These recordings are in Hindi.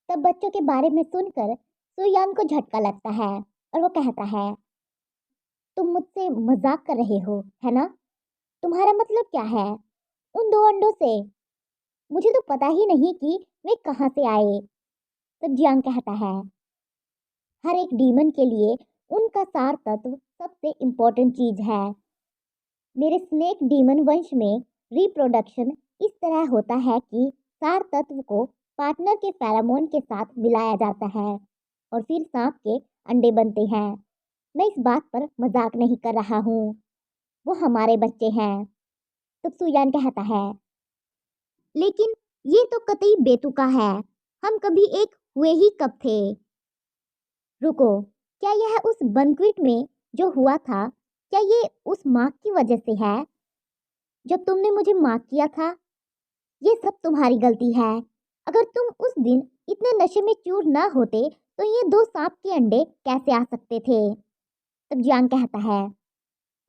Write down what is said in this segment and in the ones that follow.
तब बच्चों के बारे में सुनकर सुयान को झटका लगता है और वो कहता है, तुम मुझसे मजाक कर रहे हो, है ना? तुम्हारा मतलब क्या है उन दो अंडों से? मुझे तो पता ही नहीं कि वे कहाँ से आए। तब जियांग कहता है, हर एक डीमन के लिए उनका सार तत्व सबसे इम्पोर्टेंट चीज है। मेरे स्नेक डीमन वंश में रिप्रोडक्शन इस तरह होता है कि सार तत्व को पार्टनर के फेरोमोन के साथ मिलाया जाता है और फिर सांप के अंडे बनते हैं। मैं इस बात पर मजाक नहीं कर रहा हूँ, वो हमारे बच्चे हैं। तब सुयान कहता है, लेकिन ये तो कतई बेतुका है, हम कभी एक हुए ही कब थे? रुको, क्या यह उस बनक्विट में जो हुआ था, क्या ये उस मार्क की वजह से है? जब तुमने मुझे मार्क किया था, ये सब तुम्हारी गलती है। अगर तुम उस दिन इतने नशे में चूर ना होते तो ये दो सांप के अंडे कैसे आ सकते थे? तब जियांग कहता है,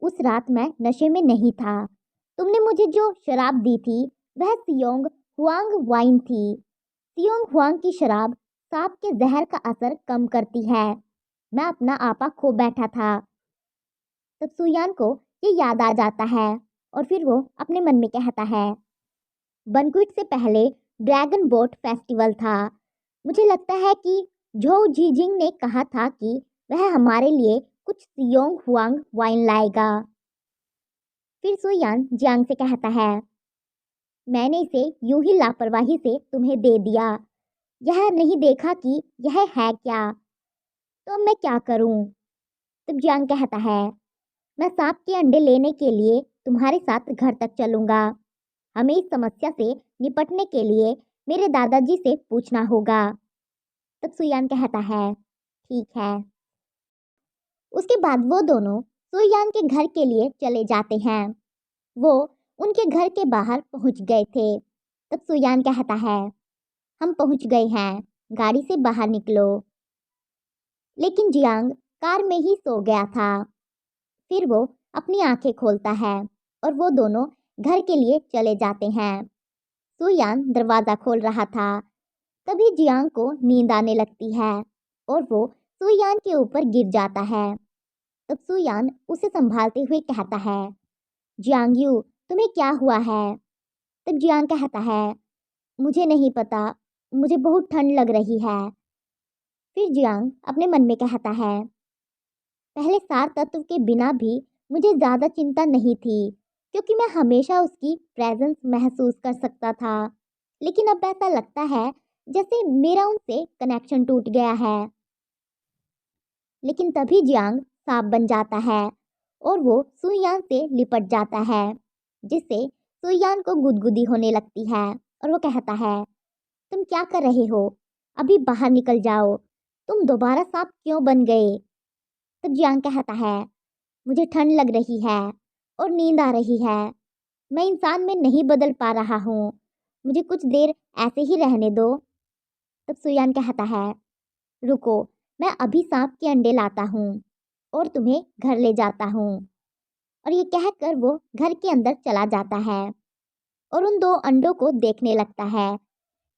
उस रात मैं नशे में नहीं था। तुमने मुझे जो शराब दी थी वह सियोंग हुआंग वाइन थी। सियोंग हुआंग की शराब सांप के जहर का असर कम करती है। मैं अपना आपा खो बैठा था। तब सुयान को ये याद आ जाता है और फिर वो अपने मन में कहता है, बनक्विट से पहले ड्रैगन बोट फेस्टिवल था। मुझे लगता है कि झोउ जीजिंग ने कहा था कि वह हमारे लिए कुछ सियोंग हुआंग वाइन लाएगा। फिर सुयान जियांग से कहता है, मैंने इसे यूं ही लापरवाही से तुम्हें दे दिया, यह नहीं देखा कि यह है क्या। तो अब मैं क्या करूं? तब जियांग कहता है, मैं सांप के अंडे लेने के लिए तुम्हारे साथ घर तक चलूंगा। हमें इस समस्या से निपटने के लिए मेरे दादाजी से पूछना होगा। तब सुयान कहता है, ठीक है। उसके बाद वो दोनों सुयान के घर के लिए चले जाते हैं। वो उनके घर के बाहर पहुंच गए थे। तब सुयान कहता है, हम पहुंच गए हैं, गाड़ी से बाहर निकलो। लेकिन जियांग कार में ही सो गया था। फिर वो अपनी आंखें खोलता है और वो दोनों घर के लिए चले जाते हैं। सुयान दरवाजा खोल रहा था, तभी जियांग को नींद आने लगती है और वो सुयान के ऊपर गिर जाता है। तब सुयान उसे संभालते हुए कहता है, जियांगयू, तुम्हें क्या हुआ है? तब जियांग कहता है, मुझे नहीं पता, मुझे बहुत ठंड लग रही है। फिर जियांग अपने मन में कहता है, पहले सार तत्व के बिना भी मुझे ज़्यादा चिंता नहीं थी, क्योंकि मैं हमेशा उसकी प्रेजेंस महसूस कर सकता था। लेकिन अब ऐसा लगता है जैसे मेरा उनसे कनेक्शन टूट गया है। लेकिन तभी जियांग सांप बन जाता है और वो सुयान से लिपट जाता है, जिससे सुयान को गुदगुदी होने लगती है और वो कहता है, तुम क्या कर रहे हो? अभी बाहर निकल जाओ, तुम दोबारा सांप क्यों बन गए? तब जियांग कहता है, मुझे ठंड लग रही है और नींद आ रही है, मैं इंसान में नहीं बदल पा रहा हूँ, मुझे कुछ देर ऐसे ही रहने दो। तब सुयान कहता है, रुको, मैं अभी सांप के अंडे लाता हूँ और तुम्हें घर ले जाता हूँ। और ये कहकर वो घर के अंदर चला जाता है और उन दो अंडों को देखने लगता है।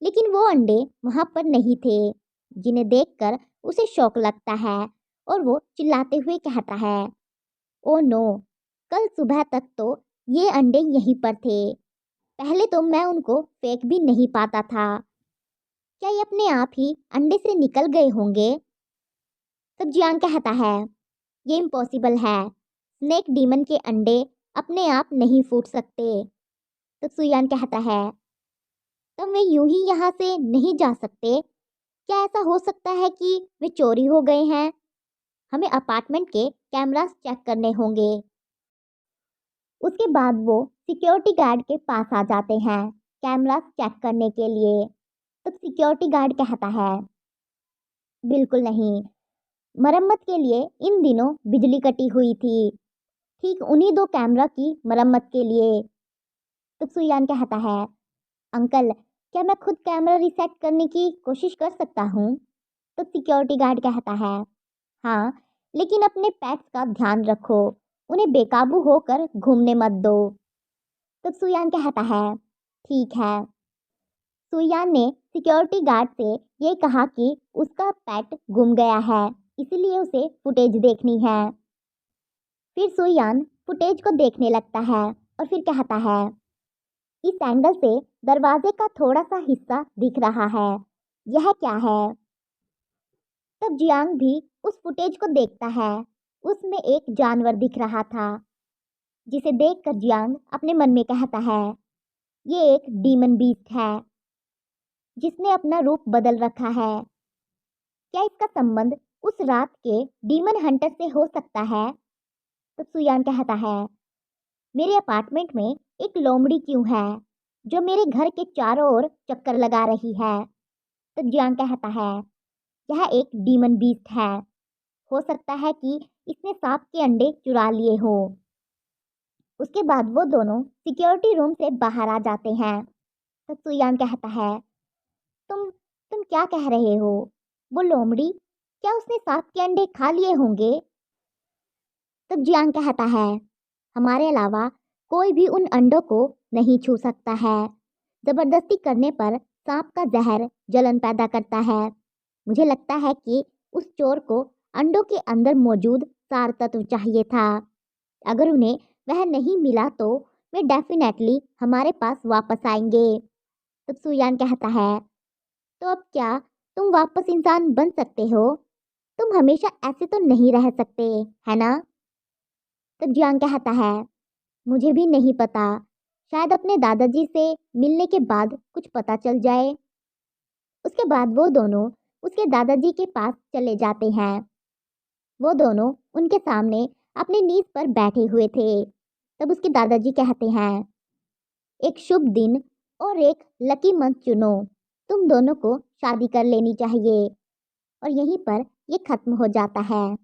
लेकिन वो अंडे वहां पर नहीं थे, जिन्हें देखकर उसे शौक लगता है और वो चिल्लाते हुए कहता है, ओ नो, कल सुबह तक तो ये अंडे यहीं पर थे। पहले तो मैं उनको फेंक भी नहीं पाता था, क्या ये अपने आप ही अंडे से निकल गए होंगे? तब जियांग कहता है, ये इम्पॉसिबल है, स्नेक डीमन के अंडे अपने आप नहीं फूट सकते। तो सुयान कहता है, तब वे यूं ही यहाँ से नहीं जा सकते? क्या ऐसा हो सकता है कि वे चोरी हो गए हैं? हमें अपार्टमेंट के कैमरास चेक करने होंगे। उसके बाद वो सिक्योरिटी गार्ड के पास आ जाते हैं कैमरास चेक करने के लिए। तब सिक्योरिटी गार्ड कहता है, बिल्कुल नहीं, मरम्मत के लिए इन दिनों बिजली कटी हुई थी, ठीक उन्हीं दो कैमरा की मरम्मत के लिए। तब सुयान कहता है, अंकल, क्या मैं खुद कैमरा रीसेट करने की कोशिश कर सकता हूँ? तब सिक्योरिटी गार्ड कहता है, हाँ, लेकिन अपने पैट्स का ध्यान रखो, उन्हें बेकाबू होकर घूमने मत दो। तब सुयान कहता है, ठीक है। सुयान ने सिक्योरिटी गार्ड से ये कहा कि उसका पेट गुम गया है, इसीलिए उसे फुटेज देखनी है। फिर सुयान फुटेज को देखने लगता है और फिर कहता है, इस एंगल से दरवाजे का थोड़ा सा हिस्सा दिख रहा है, यह क्या है? तब जियांग भी उस फुटेज को देखता है। उसमें एक जानवर दिख रहा था, जिसे देखकर जियांग अपने मन में कहता है, ये एक डीमन बीस्ट है जिसने अपना रूप बदल रखा है। क्या इसका संबंध उस रात के डीमन हंटर से हो सकता है? तब सुयान कहता है, मेरे अपार्टमेंट में एक लोमड़ी क्यों है जो मेरे घर के चारों ओर चक्कर लगा रही है? तब जियांग कहता है, यह एक डीमन बीस्ट है, हो सकता है कि इसने सांप के अंडे चुरा लिए हो। उसके बाद वो दोनों सिक्योरिटी रूम से बाहर आ जाते हैं। तब सुयान कहता है, तुम क्या कह रहे हो? वो लोमड़ी, क्या उसने सांप के अंडे खा लिए होंगे? तब जियांग कहता है, हमारे अलावा कोई भी उन अंडों को नहीं छू सकता है। जबरदस्ती करने पर सांप का जहर जलन पैदा करता है। मुझे लगता है कि उस चोर को अंडों के अंदर मौजूद सार तत्व चाहिए था। अगर उन्हें वह नहीं मिला तो वे डेफिनेटली हमारे पास वापस आएंगे। तब सुयान कहता है, तो अब क्या तुम वापस इंसान बन सकते हो? तुम हमेशा ऐसे तो नहीं रह सकते, है ना? तब जियांग कहता है, मुझे भी नहीं पता, शायद अपने दादाजी से मिलने के बाद कुछ पता चल जाए। उसके बाद वो दोनों उसके दादाजी के पास चले जाते हैं। वो दोनों उनके सामने अपनी नीज पर बैठे हुए थे। तब उसके दादाजी कहते हैं, एक शुभ दिन और एक लकी मंथ चुनो, तुम दोनों को शादी कर लेनी चाहिए। और यहीं पर ये खत्म हो जाता है।